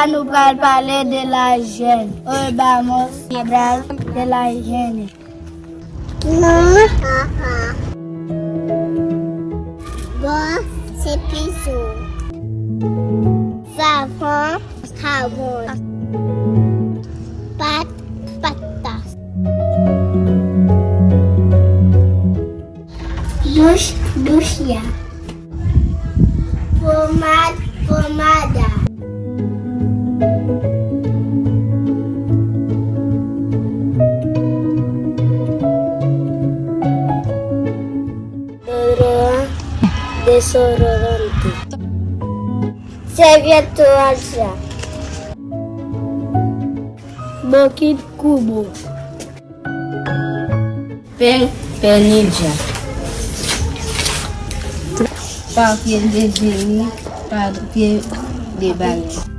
nous allons parler de la hygiène. Vamos hablar de la hygiène. Non. Bon, c'est pisou. Savon, savon. Pâte, patas. Douche, douchia. Pomade, pomada. Desodorante. Serviette toalha. Bucket cubo. Penilha. Papier de genie, papier de bagne.